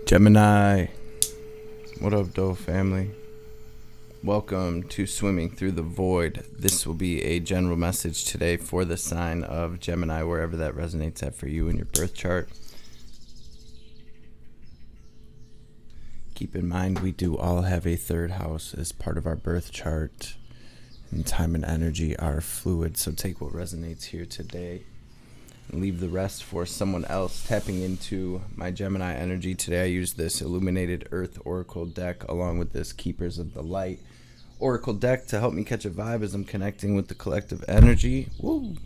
Gemini, what up, though, family? Welcome to Swimming Through the Void. This will be a general message today for the sign of Gemini, wherever that resonates at for you in your birth chart. Keep in mind, we do all have a third house as part of our birth chart, and time and energy are fluid, so take what resonates here today and leave the rest for someone else. Tapping into my Gemini energy today, I use this Illuminated Earth Oracle deck along with this Keepers of the Light Oracle deck to help me catch a vibe as I'm connecting with the collective energy. Woo!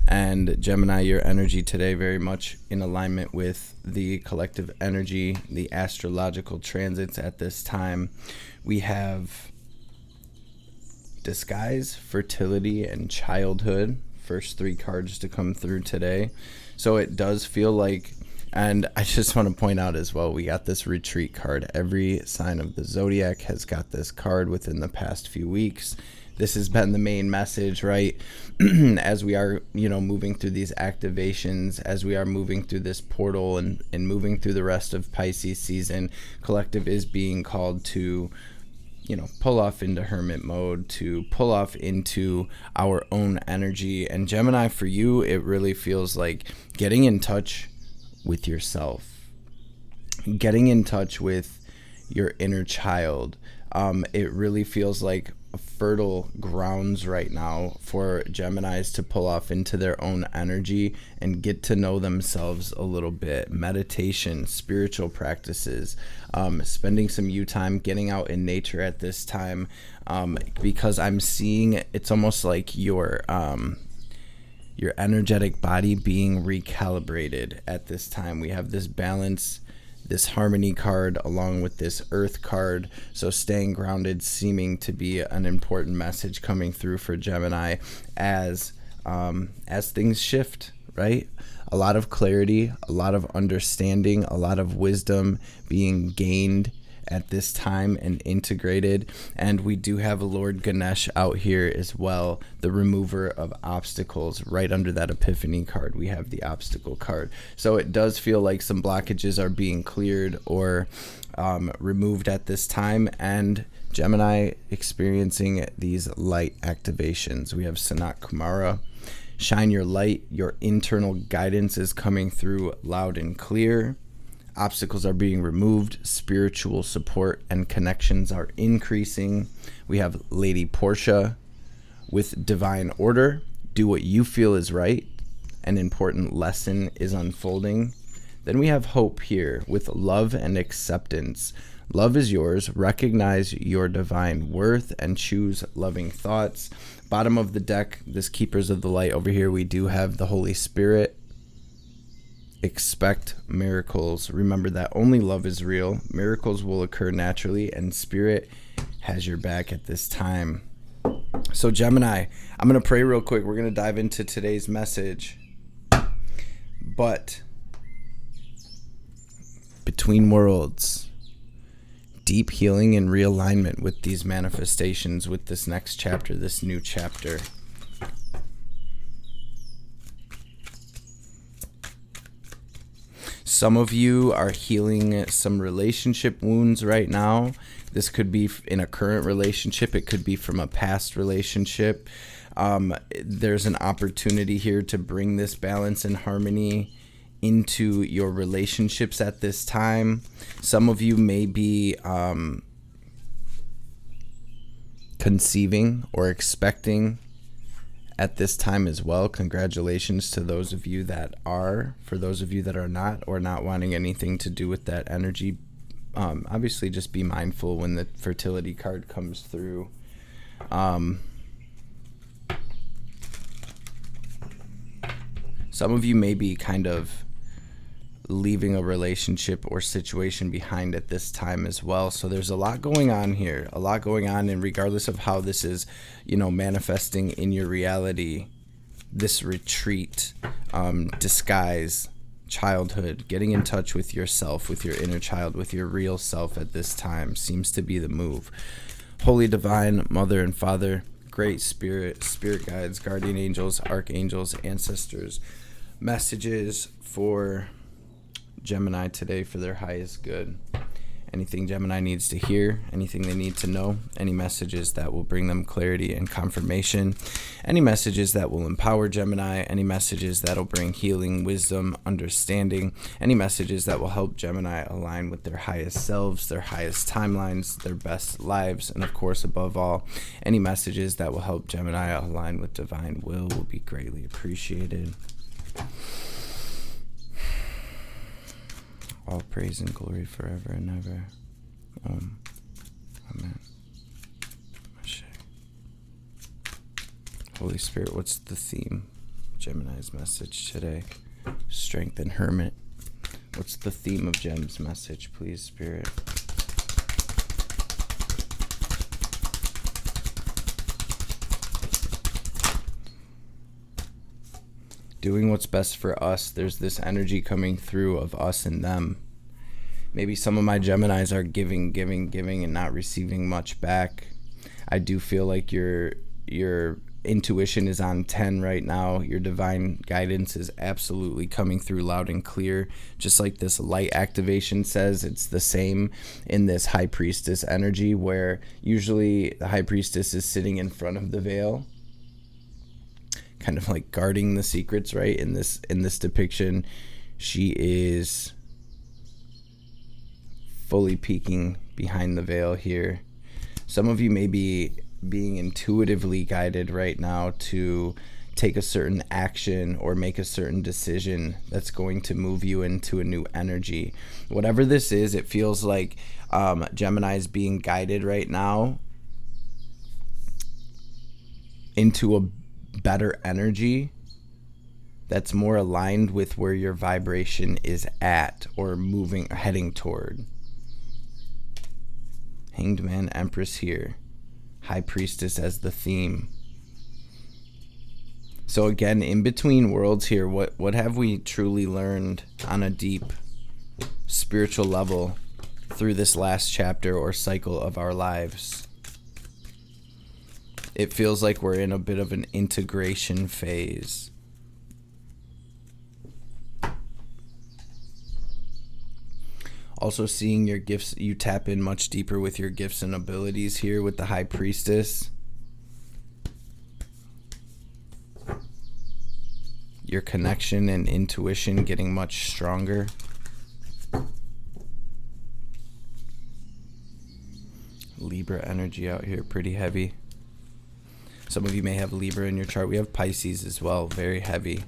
And Gemini, your energy today very much in alignment with the collective energy, the astrological transits at this time. We have disguise, fertility, and childhood. First three cards to come through today. So it does feel like, and I just want to point out as well, we got this retreat card. Every sign of the zodiac has got this card within the past few weeks. This has been the main message, right? As we are, moving through these activations, as we are moving through this portal and moving through the rest of Pisces season, collective is being called to pull off into hermit mode, to pull off into our own energy. And Gemini, for you, it really feels like getting in touch with yourself, getting in touch with your inner child. It really feels like fertile grounds right now for Geminis to pull off into their own energy and get to know themselves a little bit. Meditation, spiritual practices, spending some you time getting out in nature at this time, because I'm seeing it's almost like your energetic body being recalibrated at this time. We have this balance, this harmony card along with this earth card, so staying grounded seeming to be an important message coming through for Gemini as things shift, right? A lot of clarity, a lot of understanding, a lot of wisdom being gained at this time and integrated. And we do have Lord Ganesh out here as well, the remover of obstacles. Right under that epiphany card, we have the obstacle card. So it does feel like some blockages are being cleared or removed at this time. And Gemini experiencing these light activations. We have Sanat Kumara. Shine your light. Your internal guidance is coming through loud and clear. Obstacles are being removed. Spiritual support and connections are increasing. We have Lady Portia with divine order. Do what you feel is right. An important lesson is unfolding. Then we have Hope here with love and acceptance. Love is yours. Recognize your divine worth and choose loving thoughts. Bottom of the deck, this Keepers of the Light over here, we do have the Holy Spirit. Expect miracles. Remember that only love is real. Miracles will occur naturally, and Spirit has your back at this time. So Gemini, I'm going to pray real quick. We're going to dive into today's message. But between worlds, deep healing and realignment with these manifestations, with this next chapter, this new chapter. Some of you are healing some relationship wounds right now. This could be in a current relationship. It could be from a past relationship. There's an opportunity here to bring this balance and harmony into your relationships at this time. Some of you may be conceiving or expecting at this time as well. Congratulations to those of you that are. For those of you that are not, or not wanting anything to do with that energy, obviously just be mindful when the fertility card comes through. Some of you may be kind of leaving a relationship or situation behind at this time as well. So there's a lot going on here, and regardless of how this is, manifesting in your reality, this retreat, disguise, childhood, getting in touch with yourself, with your inner child, with your real self at this time seems to be the move. Holy Divine Mother and Father, Great Spirit, Spirit Guides, Guardian Angels, Archangels, Ancestors, messages for Gemini today for their highest good. Anything Gemini needs to hear, anything they need to know, any messages that will bring them clarity and confirmation, any messages that will empower Gemini, any messages that will bring healing, wisdom, understanding, any messages that will help Gemini align with their highest selves, their highest timelines, their best lives, and of course, above all, any messages that will help Gemini align with divine will be greatly appreciated. All praise and glory forever and ever. Amen. Ashe. Holy Spirit, what's the theme? Gemini's message today. Strength and Hermit. What's the theme of Gem's message, please, Spirit? Doing what's best for us. There's this energy coming through of us and them. Maybe some of my Geminis are giving and not receiving much back. I do feel like your intuition is on 10 right now. Your divine guidance is absolutely coming through loud and clear. Just like this light activation says, it's the same in this High Priestess energy, where usually the High Priestess is sitting in front of the veil, kind of like guarding the secrets, right? In this depiction, she is fully peeking behind the veil here. Some of you may be being intuitively guided right now to take a certain action or make a certain decision that's going to move you into a new energy. Whatever this is, it feels like Gemini is being guided right now into a better energy that's more aligned with where your vibration is at or moving, heading toward. Hanged Man, Empress here. High Priestess as the theme. So again, in between worlds here, what have we truly learned on a deep spiritual level through this last chapter or cycle of our lives? It feels like we're in a bit of an integration phase. Also seeing your gifts, you tap in much deeper with your gifts and abilities here with the High Priestess. Your connection and intuition getting much stronger. Libra energy out here, pretty heavy. Some of you may have Libra in your chart. We have Pisces as well, very heavy.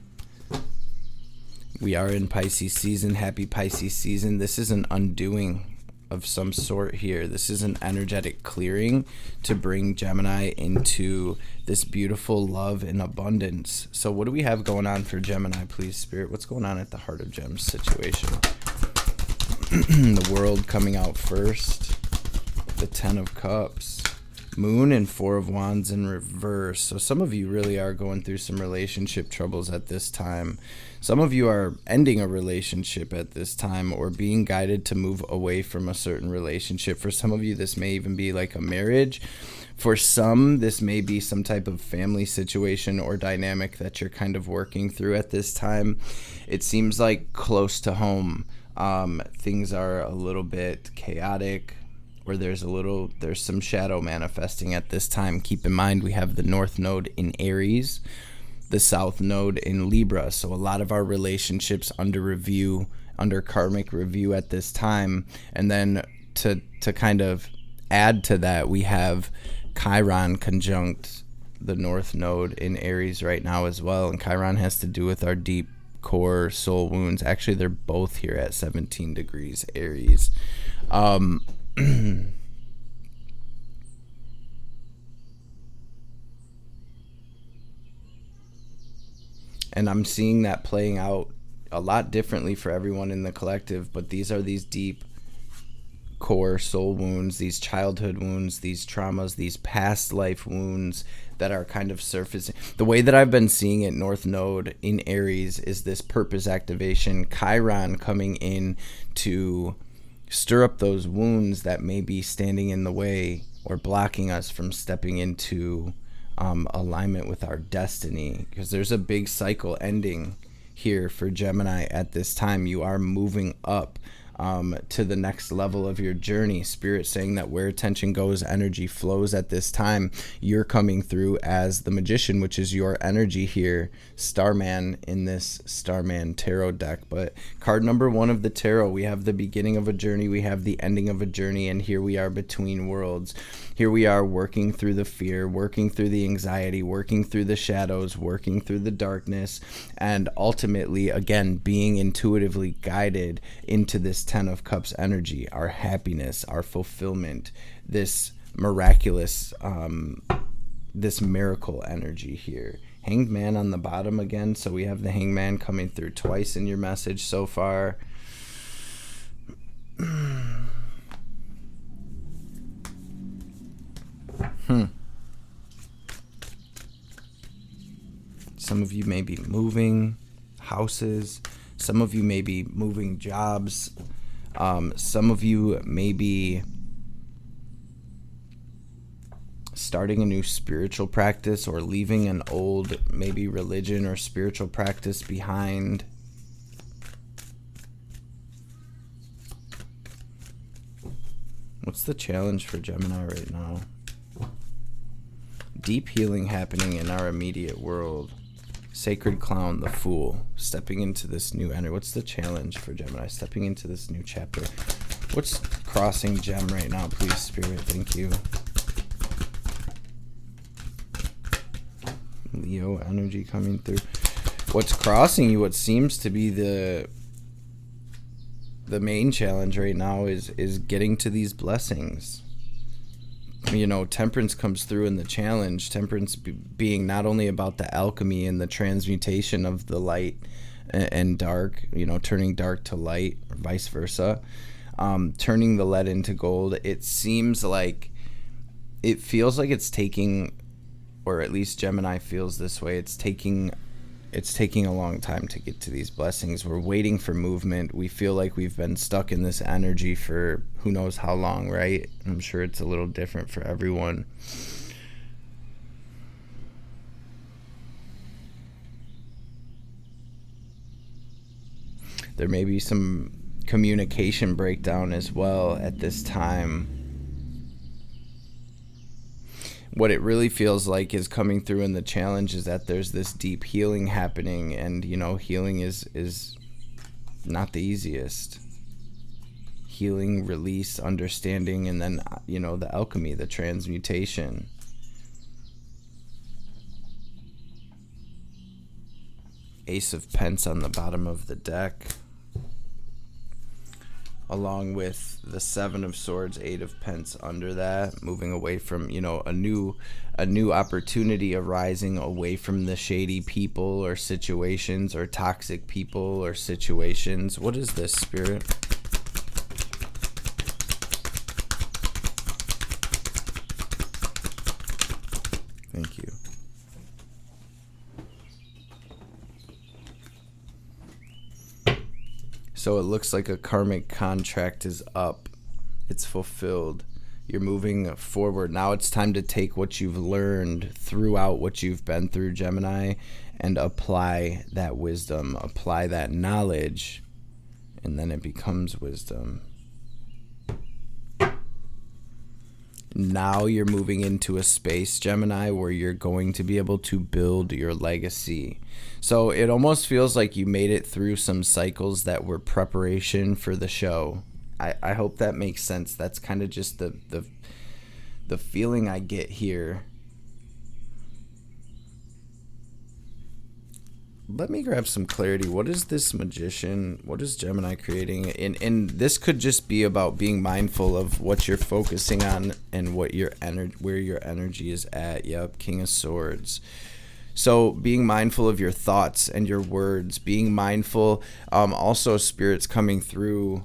We are in Pisces season. Happy Pisces season. This is an undoing of some sort here. This is an energetic clearing to bring Gemini into this beautiful love and abundance. So what do we have going on for Gemini, please, Spirit? What's going on at the heart of Gem's situation? The World coming out first. The Ten of Cups. Moon and Four of Wands in reverse. So some of you really are going through some relationship troubles at this time. Some of you are ending a relationship at this time or being guided to move away from a certain relationship. For some of you, this may even be like a marriage. For some, this may be some type of family situation or dynamic that you're kind of working through at this time. It seems like close to home, things are a little bit chaotic, or there's some shadow manifesting at this time. Keep in mind, we have the North Node in Aries, the South Node in Libra. So a lot of our relationships under review, under karmic review at this time. And then to kind of add to that, we have Chiron conjunct the North Node in Aries right now as well. And Chiron has to do with our deep core soul wounds. Actually, they're both here at 17 degrees Aries. And I'm seeing that playing out a lot differently for everyone in the collective, but these are these deep core soul wounds, these childhood wounds, these traumas, these past life wounds that are kind of surfacing. The way that I've been seeing it, North Node in Aries, is this purpose activation, Chiron coming in to stir up those wounds that may be standing in the way or blocking us from stepping into alignment with our destiny, because there's a big cycle ending here for Gemini at this time. You are moving up to the next level of your journey. Spirit saying that where attention goes, energy flows at this time. You're coming through as the Magician, which is your energy here, Starman, in this Starman tarot deck. But card number 1 of the tarot, we have the beginning of a journey, we have the ending of a journey, and here we are between worlds. Here we are working through the fear, working through the anxiety, working through the shadows, working through the darkness, and ultimately, again, being intuitively guided into this 10 of Cups energy, our happiness, our fulfillment, this miraculous, this miracle energy here. Hanged Man on the bottom again, so we have the Hanged Man coming through twice in your message so far. Some of you may be moving houses. Some of you may be moving jobs. Some of you may be starting a new spiritual practice or leaving an old, maybe religion or spiritual practice behind. What's the challenge for Gemini right now? Deep healing happening in our immediate world. Sacred Clown, the Fool, stepping into this new energy. What's the challenge for Gemini? Stepping into this new chapter. What's crossing Gem right now, please, Spirit? Thank you. Leo energy coming through. What's crossing you, what seems to be the main challenge right now is getting to these blessings. You know, Temperance comes through in the challenge. Temperance being not only about the alchemy and the transmutation of the light and dark, you know, turning dark to light, or vice versa, turning the lead into gold. It seems like, it feels like it's taking, or at least Gemini feels this way, it's taking a long time to get to these blessings. We're waiting for movement. We feel like we've been stuck in this energy for who knows how long, right? I'm sure it's a little different for everyone. There may be some communication breakdown as well at this time. What it really feels like is coming through in the challenge is that there's this deep healing happening, and you know, healing is not the easiest. Healing, release, understanding, and then, you know, the alchemy, the transmutation. Ace of Pence on the bottom of the deck, along with the Seven of Swords, Eight of Pence under that, moving away from, you know, a new opportunity arising away from the shady people or situations or toxic people or situations. What is this, Spirit? Thank you. So it looks like a karmic contract is up. It's fulfilled. You're moving forward. Now it's time to take what you've learned throughout what you've been through, Gemini, and apply that wisdom, apply that knowledge, and then it becomes wisdom. Now you're moving into a space, Gemini, where you're going to be able to build your legacy. So it almost feels like you made it through some cycles that were preparation for the show. I hope that makes sense. That's kind of just the feeling I get here. Let me grab some clarity. What is this Magician? What is Gemini creating? And this could just be about being mindful of what you're focusing on and what your where your energy is at. Yep, King of Swords. So being mindful of your thoughts and your words, being mindful. Also, Spirit's coming through,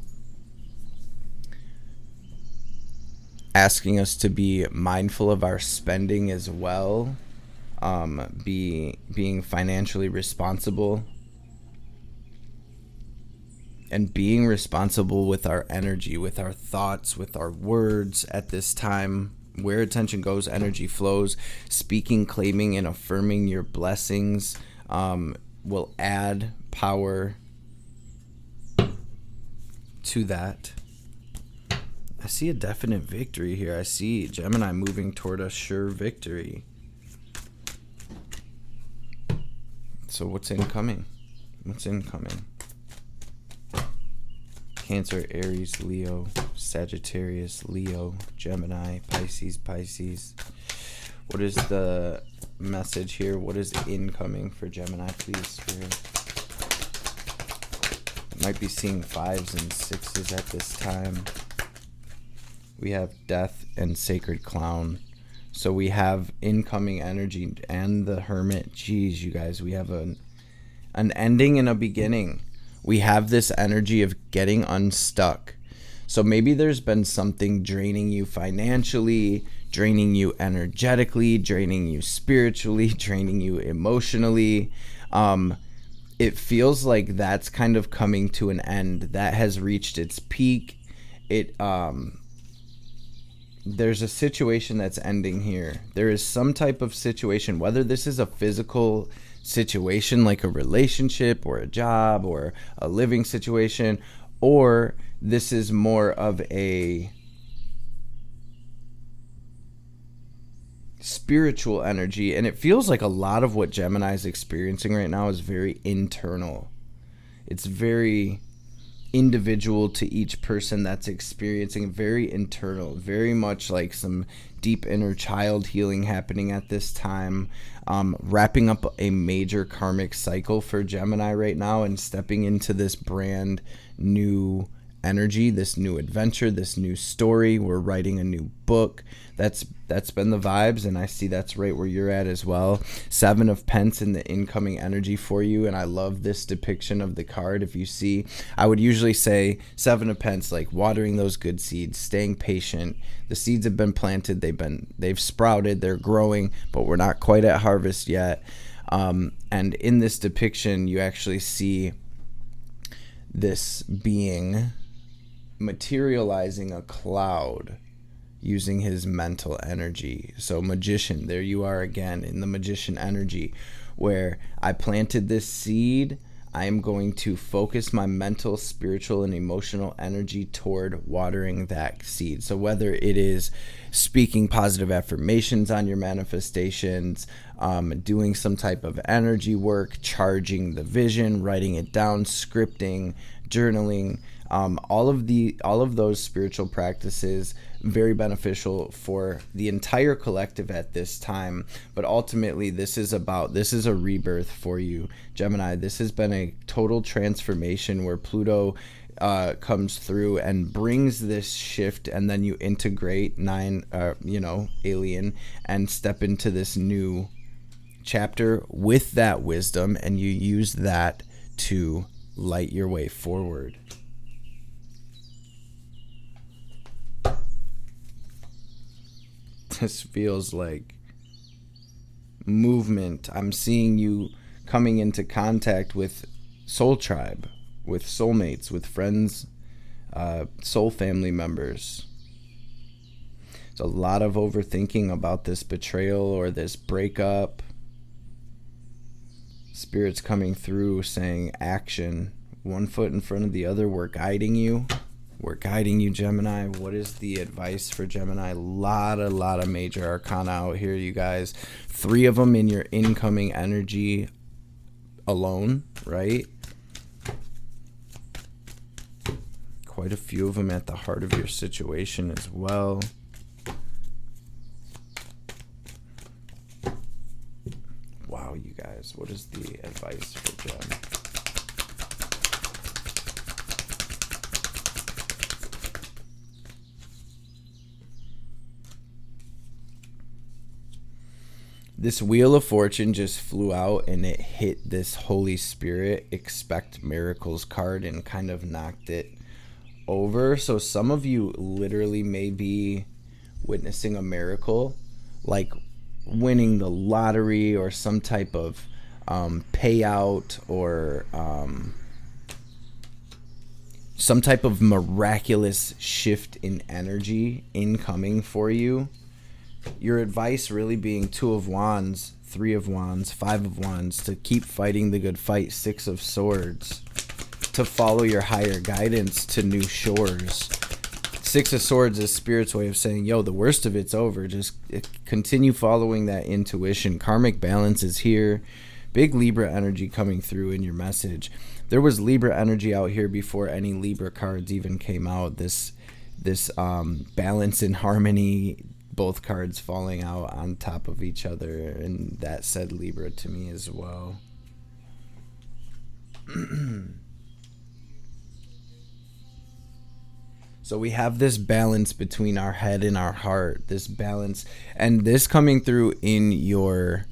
asking us to be mindful of our spending as well. Being financially responsible and being responsible with our energy, with our thoughts, with our words at this time. Where attention goes, energy flows. Speaking, claiming, and affirming your blessings will add power to that. I see a definite victory here. I see Gemini moving toward a sure victory. So what's incoming? What's incoming? Cancer, Aries, Leo, Sagittarius, Leo, Gemini, Pisces, Pisces. What is the message here? What is incoming for Gemini, please, Spirit? Might be seeing 5s and 6s at this time. We have Death and Sacred Clown. So we have incoming energy and the Hermit. Jeez, you guys, we have an ending and a beginning. We have this energy of getting unstuck. So maybe there's been something draining you financially, draining you energetically, draining you spiritually, draining you emotionally. It feels like that's kind of coming to an end. That has reached its peak. There's a situation that's ending here. There is some type of situation, whether this is a physical situation like a relationship or a job or a living situation, or this is more of a spiritual energy. And it feels like a lot of what Gemini is experiencing right now is very internal. It's very individual to each person that's experiencing, very internal, very much like some deep inner child healing happening at this time, wrapping up a major karmic cycle for Gemini right now and stepping into this brand new energy, this new adventure, this new story. We're writing a new book. That's been the vibes, and I see that's right where you're at as well. 7 of Pence in the incoming energy for you, and I love this depiction of the card. If you see, I would usually say 7 of Pence, like watering those good seeds, staying patient. The seeds have been planted, they've sprouted, they're growing, but we're not quite at harvest yet. And in this depiction, you actually see this being materializing a cloud using his mental energy. So magician, there you are again in the magician energy, where I planted this seed. I am going to focus my mental, spiritual, and emotional energy toward watering that seed. So whether it is speaking positive affirmations on your manifestations, doing some type of energy work, charging the vision, writing it down, scripting, journaling, all of those spiritual practices, very beneficial for the entire collective at this time. But ultimately, this is a rebirth for you, Gemini. This has been a total transformation where Pluto comes through and brings this shift, and then you integrate alien, and step into this new chapter with that wisdom, and you use that to light your way forward. This feels like movement. I'm seeing you coming into contact with soul tribe, with soulmates, with friends, soul family members. There's a lot of overthinking about this betrayal or this breakup. Spirit's coming through saying action. One foot in front of the other. We're guiding you. We're guiding you, Gemini. What is the advice for Gemini? A lot of major arcana out here, you guys. 3 of them in your incoming energy alone, right? Quite a few of them at the heart of your situation as well. Wow, you guys. What is the advice for Gem? This Wheel of Fortune just flew out and it hit this Holy Spirit Expect Miracles card and kind of knocked it over. So some of you literally may be witnessing a miracle, like winning the lottery or some type of payout or some type of miraculous shift in energy incoming for you. Your advice really being 2 of Wands, 3 of Wands, 5 of Wands, to keep fighting the good fight, 6 of Swords, to follow your higher guidance to new shores. 6 of Swords is Spirit's way of saying, yo, the worst of it's over. Just continue following that intuition. Karmic balance is here. Big Libra energy coming through in your message. There was Libra energy out here before any Libra cards even came out. This balance and harmony, both cards falling out on top of each other, and that said Libra to me as well. So we have this balance between our head and our heart, this balance, and this coming through in your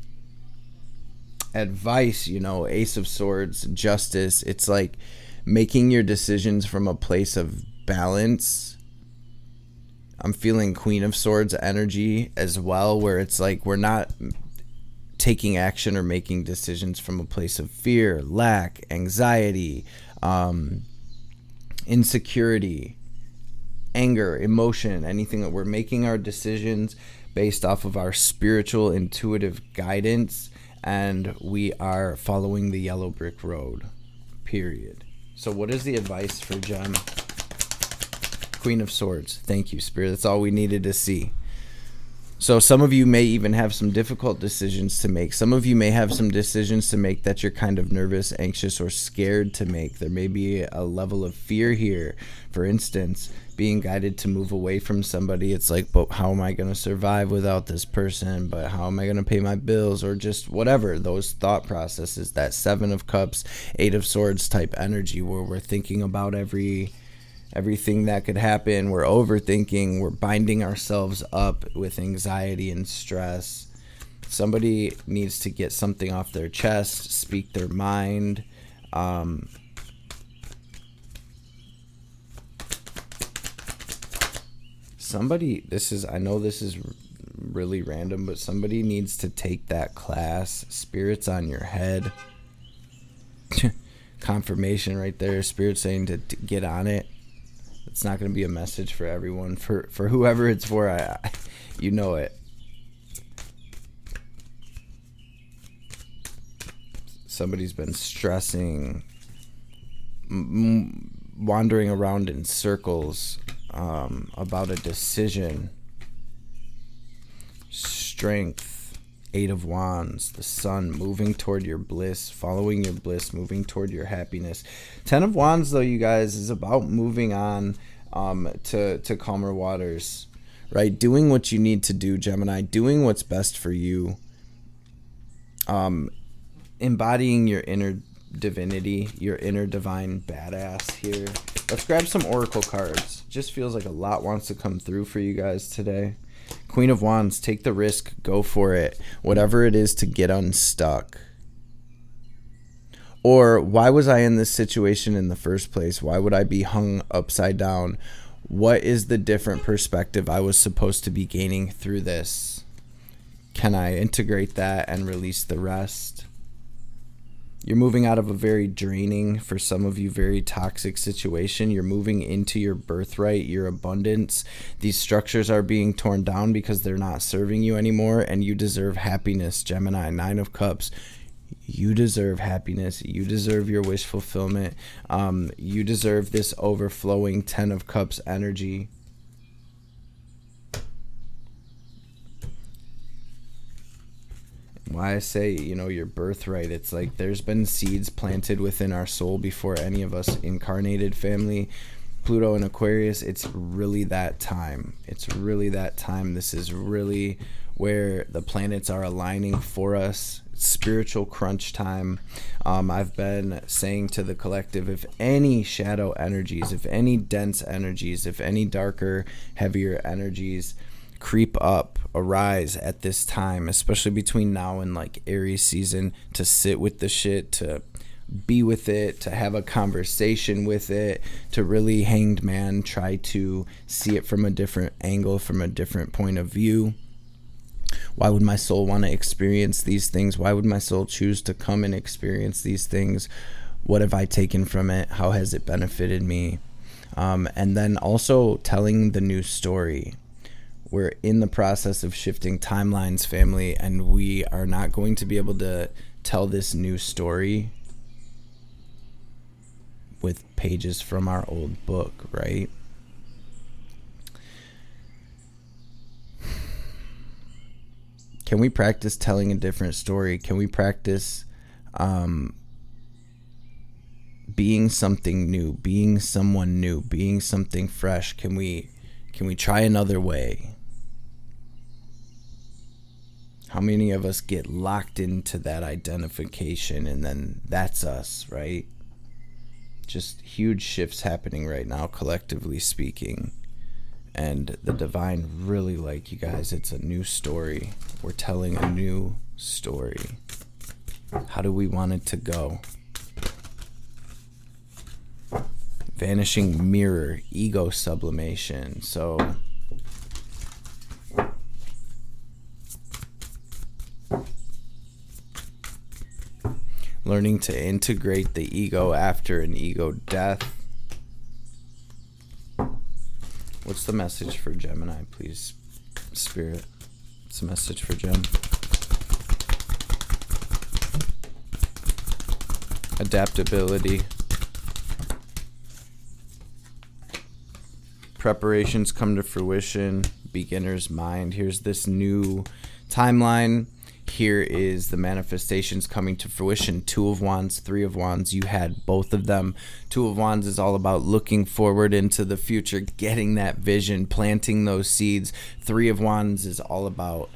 advice, you know, Ace of Swords, justice. It's like making your decisions from a place of balance. I'm feeling Queen of Swords energy as well, where it's like we're not taking action or making decisions from a place of fear, lack, anxiety, insecurity, anger, emotion, anything. That we're making our decisions based off of our spiritual, intuitive guidance, and we are following the yellow brick road, period. So what is the advice for Gem? Queen of Swords. Thank you, Spirit. That's all we needed to see. So some of you may even have some difficult decisions to make. Some of you may have some decisions to make that you're kind of nervous, anxious, or scared to make. There may be a level of fear here. For instance, being guided to move away from somebody. It's like, but how am I going to survive without this person? But how am I going to pay my bills? Or just whatever, those thought processes, that 7 of Cups, 8 of Swords type energy, where we're thinking about everything that could happen. We're overthinking. We're binding ourselves up with anxiety and stress. Somebody needs to get something off their chest, speak their mind. I know this is really random, but somebody needs to take that class. Spirit's on your head. Confirmation right there. Spirit saying to get on it. It's not going to be a message for everyone. For whoever it's for, you know it. Somebody's been stressing, wandering around in circles about a decision. Strength, 8 of Wands, the Sun, moving toward your bliss, following your bliss, moving toward your happiness. 10 of Wands, though, you guys, is about moving on to calmer waters, right? Doing what you need to do, Gemini, doing what's best for you, embodying your inner divinity, your inner divine badass here. Let's grab some oracle cards. Just feels like a lot wants to come through for you guys today. Queen of Wands, take the risk, go for it. Whatever it is to get unstuck. Or why was I in this situation in the first place? Why would I be hung upside down? What is the different perspective I was supposed to be gaining through this? Can I integrate that and release the rest? You're moving out of a very draining, for some of you, very toxic situation. You're moving into your birthright, your abundance. These structures are being torn down because they're not serving you anymore, and you deserve happiness, Gemini. 9 of Cups. You deserve happiness. You deserve your wish fulfillment. You deserve this overflowing 10 of Cups energy. Why I say, you know, your birthright, it's like there's been seeds planted within our soul before any of us incarnated, family. Pluto and Aquarius, it's really that time. It's really that time. This is really where the planets are aligning for us. It's spiritual crunch time. I've been saying to the collective, if any shadow energies, if any dense energies, if any darker, heavier energies creep up, arise at this time, especially between now and like Aries season, to sit with the shit, to be with it, to have a conversation with it, to really, hanged man, try to see it from a different angle, from a different point of view. Why would my soul want to experience these things? Why would my soul choose to come and experience these things? What have I taken from it? How has it benefited me? And then also telling the new story. We're in the process of shifting timelines, family, and we are not going to be able to tell this new story with pages from our old book, right? Can we practice telling a different story? Can we practice being something new, being someone new, being something fresh? Can we try another way? How many of us get locked into that identification and then that's us, right? Just huge shifts happening right now, collectively speaking. And the divine really like, you guys, it's a new story. We're telling a new story. How do we want it to go? Vanishing mirror, ego sublimation. So learning to integrate the ego after an ego death. What's the message for Gemini, please, Spirit? What's the message for Gem? Adaptability. Preparations come to fruition. Beginner's mind. Here's this new timeline. Here is the manifestations coming to fruition. 2 of Wands, 3 of Wands. You had both of them. 2 of Wands is all about looking forward into the future, getting that vision, planting those seeds. 3 of Wands is all about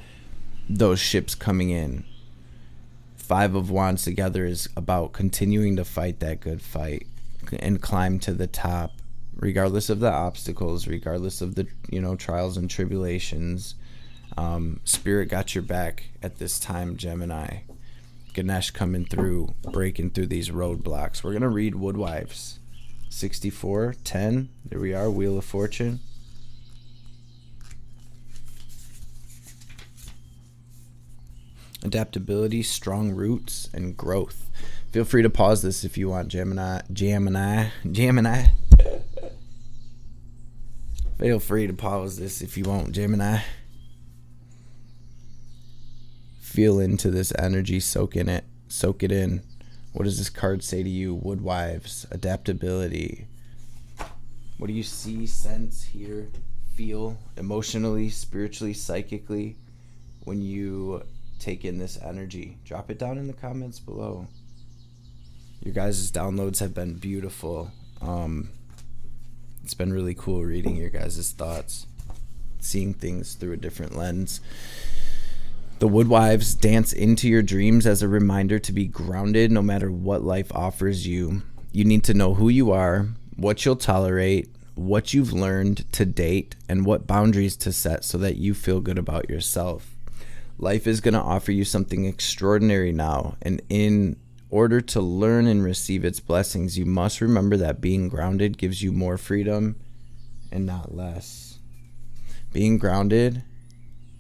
those ships coming in. 5 of Wands together is about continuing to fight that good fight and climb to the top, regardless of the obstacles, regardless of the trials and tribulations. Spirit got your back at this time, Gemini. Ganesh coming through, breaking through these roadblocks. We're going to read Woodwives 64:10. There we are, Wheel of Fortune. Adaptability, strong roots, and growth. Feel free to pause this if you want, Gemini. Feel free to pause this if you want, Gemini. Feel into this energy, soak in it, soak it in. What does this card say to you? Woodwives, adaptability. What do you see, sense, hear, feel emotionally, spiritually, psychically when you take in this energy? Drop it down in the comments below. Your guys' downloads have been beautiful. It's been really cool reading your guys' thoughts, seeing things through a different lens. The Woodwives dance into your dreams as a reminder to be grounded no matter what life offers you. You need to know who you are, what you'll tolerate, what you've learned to date, and what boundaries to set so that you feel good about yourself. Life is going to offer you something extraordinary now, and in order to learn and receive its blessings, you must remember that being grounded gives you more freedom and not less. Being grounded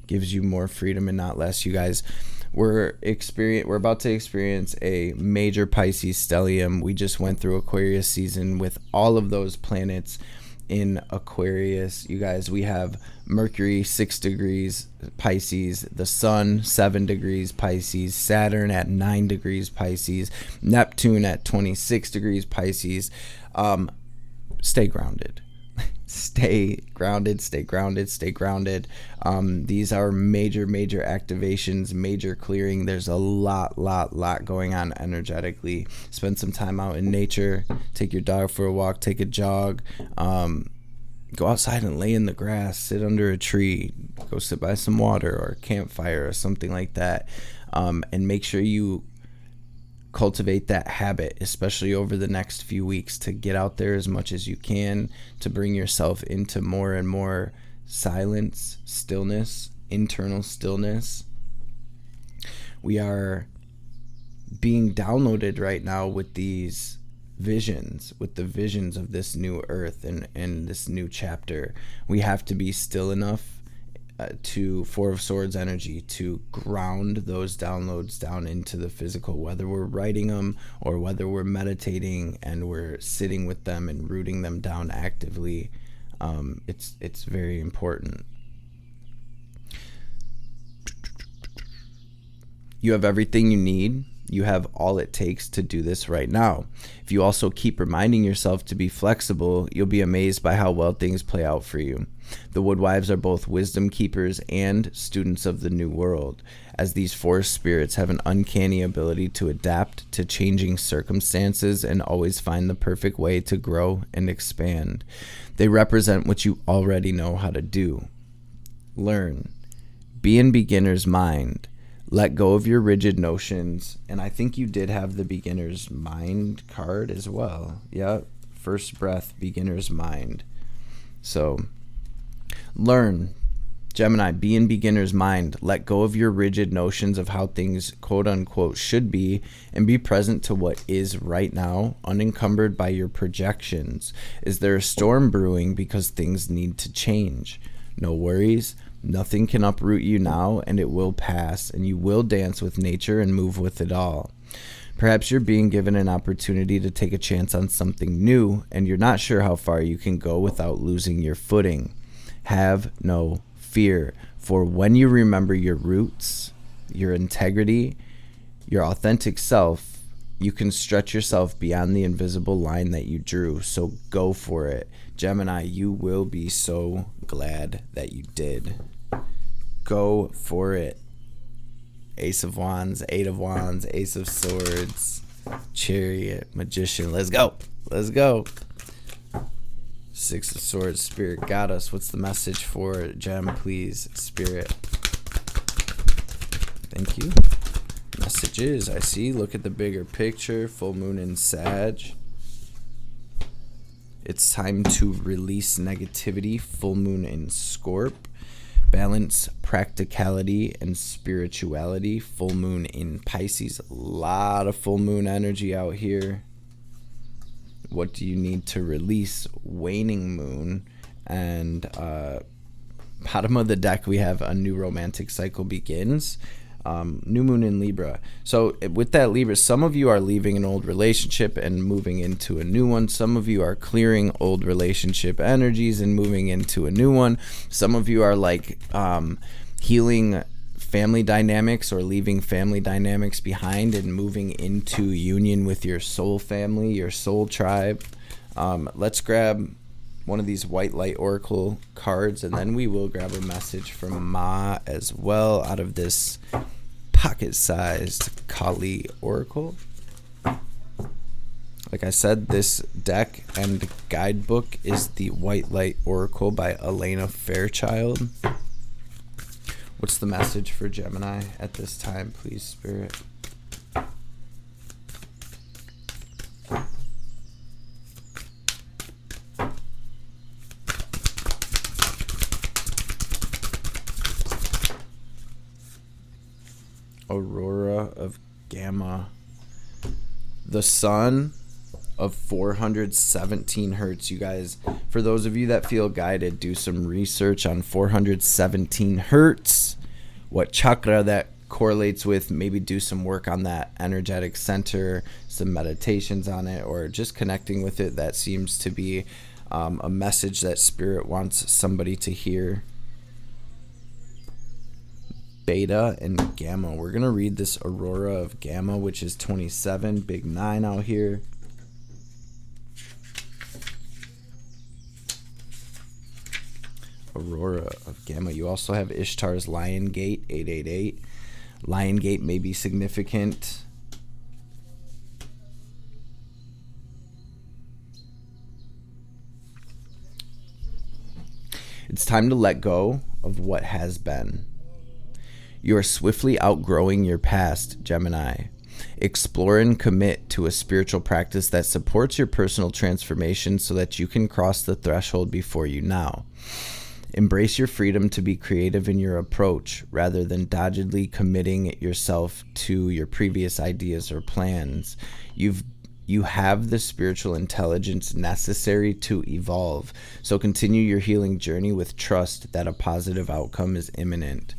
gives you more freedom and not less. You guys, we're about to experience a major Pisces stellium. We just went through Aquarius season with all of those planets in Aquarius. You guys, we have Mercury 6 degrees Pisces, the Sun 7 degrees Pisces, Saturn at 9 degrees Pisces, Neptune at 26 degrees Pisces. Stay grounded. Stay grounded, stay grounded, stay grounded. These are major activations, major clearing. There's a lot going on energetically. Spend some time out in nature. Take your dog for a walk, take a jog. Go outside and lay in the grass, sit under a tree, go sit by some water or a campfire or something like that. And make sure you cultivate that habit, especially over the next few weeks, to get out there as much as you can, to bring yourself into more and more silence, stillness, internal stillness. We are being downloaded right now with these visions, with the visions of this new earth and this new chapter. We have to be still enough to 4 of Swords energy to ground those downloads down into the physical, whether we're writing them or whether we're meditating and we're sitting with them and rooting them down actively. It's very important. You have everything you need. You have all it takes to do this right now. If you also keep reminding yourself to be flexible, you'll be amazed by how well things play out for you. The Woodwives are both wisdom keepers and students of the new world, as these forest spirits have an uncanny ability to adapt to changing circumstances and always find the perfect way to grow and expand. They represent what you already know how to do. Learn. Be in beginner's mind. Let go of your rigid notions. And I think you did have the beginner's mind card as well. Yeah, first breath, beginner's mind. So learn. Gemini, be in beginner's mind. Let go of your rigid notions of how things quote unquote should be and be present to what is right now, unencumbered by your projections. Is there a storm brewing because things need to change? No worries. Nothing can uproot you now, and it will pass, and you will dance with nature and move with it all. Perhaps you're being given an opportunity to take a chance on something new, and you're not sure how far you can go without losing your footing. Have no fear, for when you remember your roots, your integrity, your authentic self, you can stretch yourself beyond the invisible line that you drew. So go for it. Gemini, you will be so glad that you did. Go for it. Ace of Wands, Eight of Wands, Ace of Swords, Chariot, Magician. Let's go. Let's go. Six of Swords, Spirit got us. What's the message for Gem, please? Spirit. Thank you. Messages, I see. Look at the bigger picture. Full moon in Sag. It's time to release negativity. Full moon in Scorp. Balance practicality and spirituality. Full moon in Pisces. A lot of full moon energy out here. What do you need to release? Waning moon. And bottom of the deck, we have a new romantic cycle begins. New moon in Libra. So with that Libra, some of you are leaving an old relationship and moving into a new one. Some of you are clearing old relationship energies and moving into a new one. Some of you are like healing family dynamics or leaving family dynamics behind and moving into union with your soul family, your soul tribe. Let's grab one of these white light oracle cards, and then we will grab a message from Ma as well out of this pocket-sized Kali oracle. Like I said, this deck and guidebook is the White Light Oracle by Elena Fairchild. What's the message for Gemini at this time, please, Spirit? Aurora of Gamma. The sun of 417 hertz. You guys, for those of you that feel guided, do some research on 417 hertz, what chakra that correlates with. Maybe do some work on that energetic center, some meditations on it, or just connecting with it. That seems to be a message that Spirit wants somebody to hear. Beta and Gamma. We're going to read this Aurora of Gamma, which is 27, big 9 out here. Aurora of Gamma. You also have Ishtar's Lion Gate, 888. Lion Gate may be significant. It's time to let go of what has been. You are swiftly outgrowing your past, Gemini. Explore and commit to a spiritual practice that supports your personal transformation so that you can cross the threshold before you now. Embrace your freedom to be creative in your approach rather than doggedly committing yourself to your previous ideas or plans. You have the spiritual intelligence necessary to evolve, so continue your healing journey with trust that a positive outcome is imminent.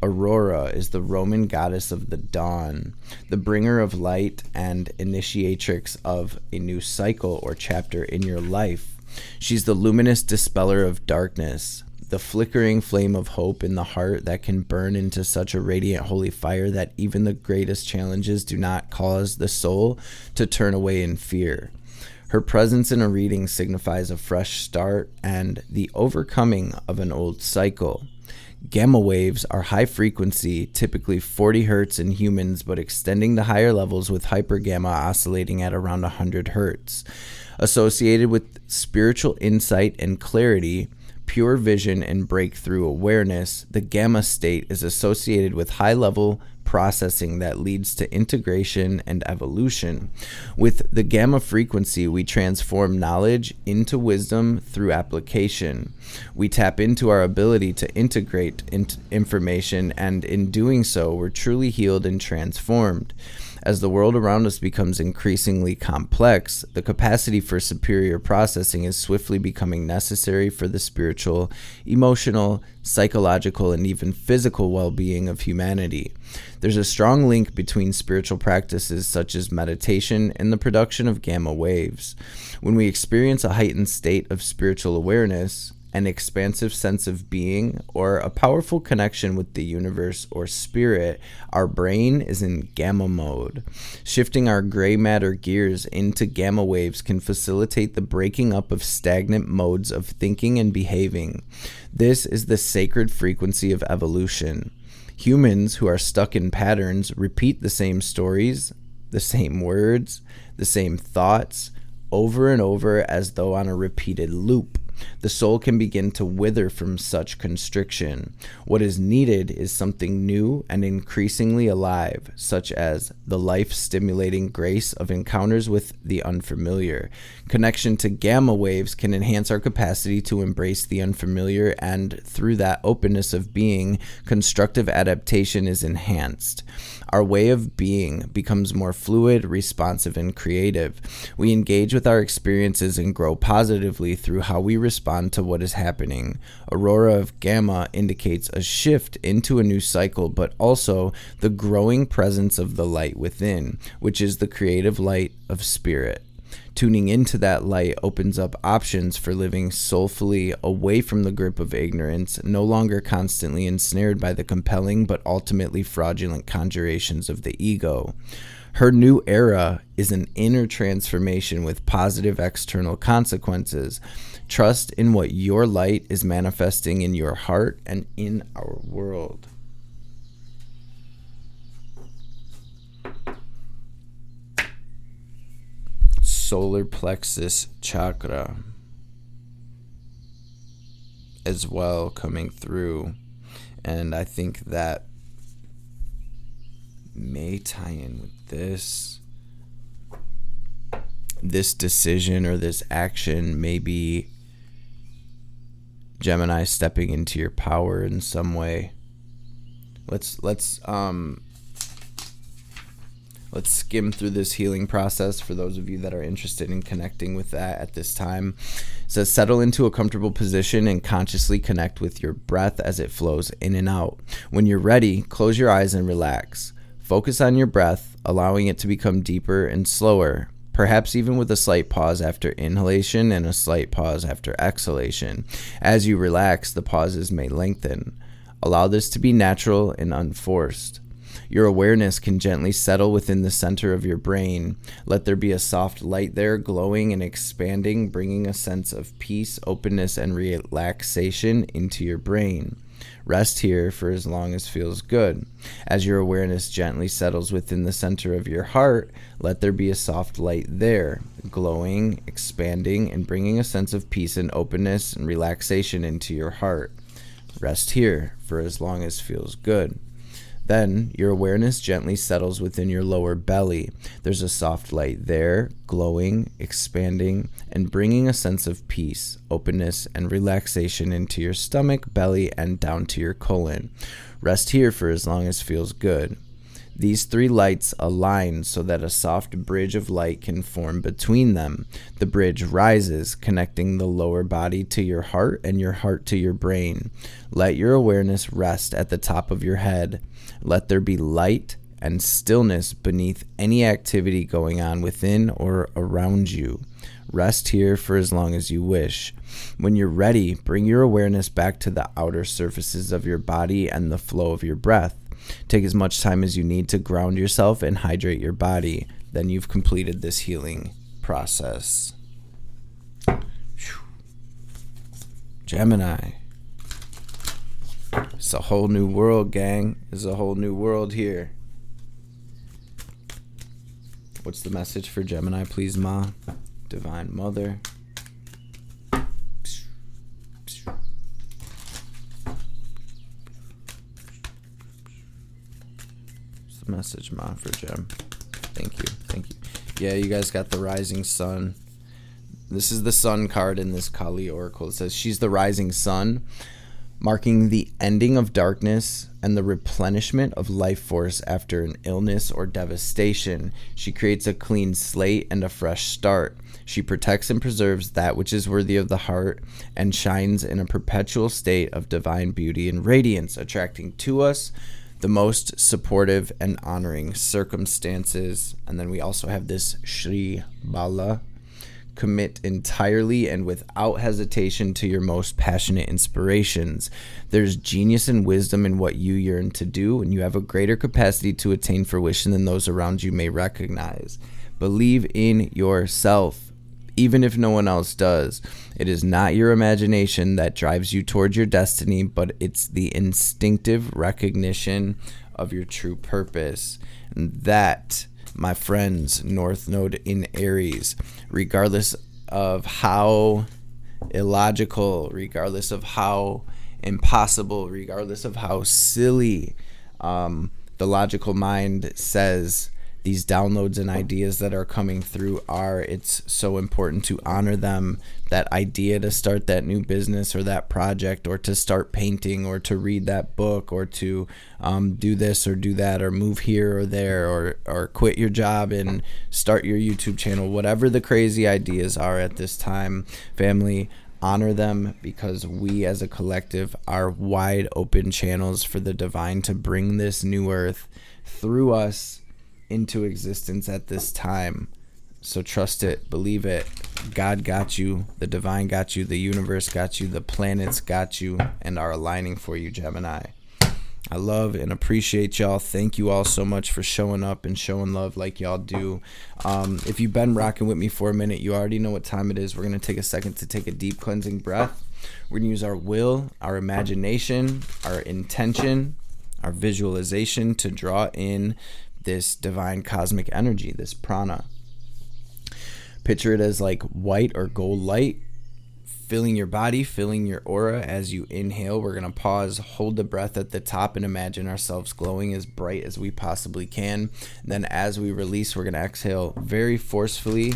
Aurora is the Roman goddess of the dawn, the bringer of light and initiatrix of a new cycle or chapter in your life. She's the luminous dispeller of darkness, the flickering flame of hope in the heart that can burn into such a radiant holy fire that even the greatest challenges do not cause the soul to turn away in fear. Her presence in a reading signifies a fresh start and the overcoming of an old cycle. Gamma waves are high frequency, typically 40 hertz in humans, but extending to higher levels with hypergamma oscillating at around 100 hertz. Associated with spiritual insight and clarity, pure vision, and breakthrough awareness, the gamma state is associated with high-level processing that leads to integration and evolution. With the gamma frequency, we transform knowledge into wisdom through application. We tap into our ability to integrate information, and in doing so, we're truly healed and transformed. As the world around us becomes increasingly complex, the capacity for superior processing is swiftly becoming necessary for the spiritual, emotional, psychological, and even physical well-being of humanity. There's a strong link between spiritual practices such as meditation and the production of gamma waves. When we experience a heightened state of spiritual awareness, an expansive sense of being, or a powerful connection with the universe or spirit, our brain is in gamma mode. Shifting our gray matter gears into gamma waves can facilitate the breaking up of stagnant modes of thinking and behaving. This is the sacred frequency of evolution. Humans who are stuck in patterns repeat the same stories, the same words, the same thoughts, over and over as though on a repeated loop. The soul can begin to wither from such constriction. What is needed is something new and increasingly alive, such as the life-stimulating grace of encounters with the unfamiliar. Connection to gamma waves can enhance our capacity to embrace the unfamiliar, and through that openness of being, constructive adaptation is enhanced. Our way of being becomes more fluid, responsive, and creative. We engage with our experiences and grow positively through how we respond to what is happening. Aurora of gamma indicates a shift into a new cycle, but also the growing presence of the light within, which is the creative light of spirit. Tuning into that light opens up options for living soulfully, away from the grip of ignorance, no longer constantly ensnared by the compelling but ultimately fraudulent conjurations of the ego. Her new era is an inner transformation with positive external consequences. Trust in what your light is manifesting in your heart and in our world. Solar plexus chakra as well coming through, and I think that may tie in with this decision or this action. Maybe Gemini stepping into your power in some way. Let's skim through this healing process for those of you that are interested in connecting with that at this time. It says, settle into a comfortable position and consciously connect with your breath as it flows in and out. When you're ready, close your eyes and relax. Focus on your breath, allowing it to become deeper and slower, perhaps even with a slight pause after inhalation and a slight pause after exhalation. As you relax, the pauses may lengthen. Allow this to be natural and unforced. Your awareness can gently settle within the center of your brain. Let there be a soft light there, glowing and expanding, bringing a sense of peace, openness, and relaxation into your brain. Rest here for as long as feels good. As your awareness gently settles within the center of your heart, let there be a soft light there, glowing, expanding, and bringing a sense of peace and openness and relaxation into your heart. Rest here for as long as feels good. Then your awareness gently settles within your lower belly. There's a soft light there, glowing, expanding, and bringing a sense of peace, openness, and relaxation into your stomach, belly, and down to your colon. Rest here for as long as feels good. These three lights align so that a soft bridge of light can form between them. The bridge rises, connecting the lower body to your heart and your heart to your brain. Let your awareness rest at the top of your head. Let there be light and stillness beneath any activity going on within or around you. Rest here for as long as you wish. When you're ready, bring your awareness back to the outer surfaces of your body and the flow of your breath. Take as much time as you need to ground yourself and hydrate your body. Then you've completed this healing process. Gemini. It's a whole new world, gang. It's a whole new world here. What's the message for Gemini, please, Ma? Divine Mother. What's the message, Ma, for Gem? Thank you. Thank you. Yeah, you guys got the rising sun. This is the sun card in this Kali Oracle. It says she's the rising sun, marking the ending of darkness and the replenishment of life force after an illness or devastation. She creates a clean slate and a fresh start. She protects and preserves that which is worthy of the heart and shines in a perpetual state of divine beauty and radiance, attracting to us the most supportive and honoring circumstances. And then we also have this Shri Bala. Commit entirely and without hesitation to your most passionate inspirations. There's genius and wisdom in what you yearn to do, and you have a greater capacity to attain fruition than those around you may recognize. Believe in yourself, even if no one else does. It is not your imagination that drives you towards your destiny, but it's the instinctive recognition of your true purpose. And that, my friends, North Node in Aries, regardless of how illogical, regardless of how impossible, regardless of how silly the logical mind says these downloads and ideas that are coming through are, it's so important to honor them. That idea to start that new business or that project, or to start painting, or to read that book, or to do this or do that, or move here or there, or quit your job and start your YouTube channel, whatever the crazy ideas are at this time, family, honor them, because we as a collective are wide open channels for the divine to bring this new earth through us into existence at this time. So trust it, believe it. God got you, the divine got you, the universe got you, the planets got you, and are aligning for you, Gemini. I love and appreciate y'all. Thank you all so much for showing up and showing love like y'all do. If you've been rocking with me for a minute, you already know what time it is. We're going to take a second to take a deep cleansing breath. We're going to use our will, our imagination, our intention, our visualization to draw in this divine cosmic energy, this prana. Picture it as like white or gold light filling your body, filling your aura. As you inhale, we're going to pause, hold the breath at the top, and imagine ourselves glowing as bright as we possibly can. And then as we release, we're going to exhale very forcefully,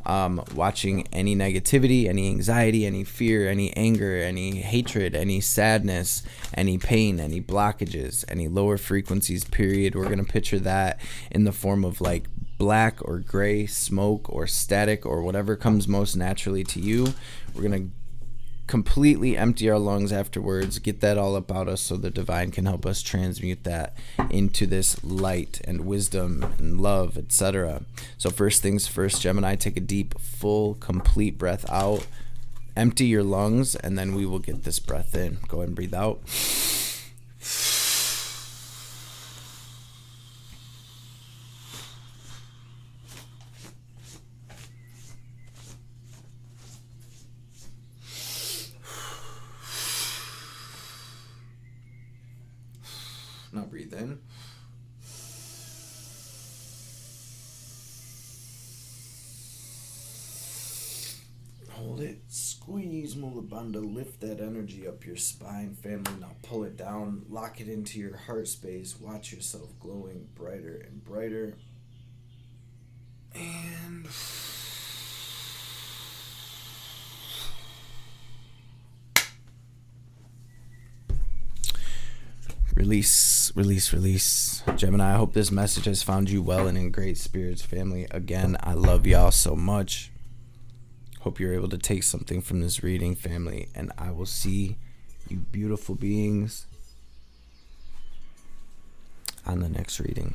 watching any negativity, any anxiety, any fear, any anger, any hatred, any sadness, any pain, any blockages, any lower frequencies, period. We're going to picture that in the form of like black or gray smoke or static or whatever comes most naturally to you. We're going to completely empty our lungs afterwards, get that all about us so the divine can help us transmute that into this light and wisdom and love, etc. So first things first, Gemini, take a deep, full, complete breath out. Empty your lungs, and then we will get this breath in. Go ahead and breathe out. Now breathe in. Hold it. Squeeze, Mulabanda. Lift that energy up your spine, family. Now pull it down. Lock it into your heart space. Watch yourself glowing brighter and brighter. And release, release, release. Gemini, I hope this message has found you well and in great spirits, family. Again, I love y'all so much. Hope you're able to take something from this reading, family. And I will see you beautiful beings on the next reading.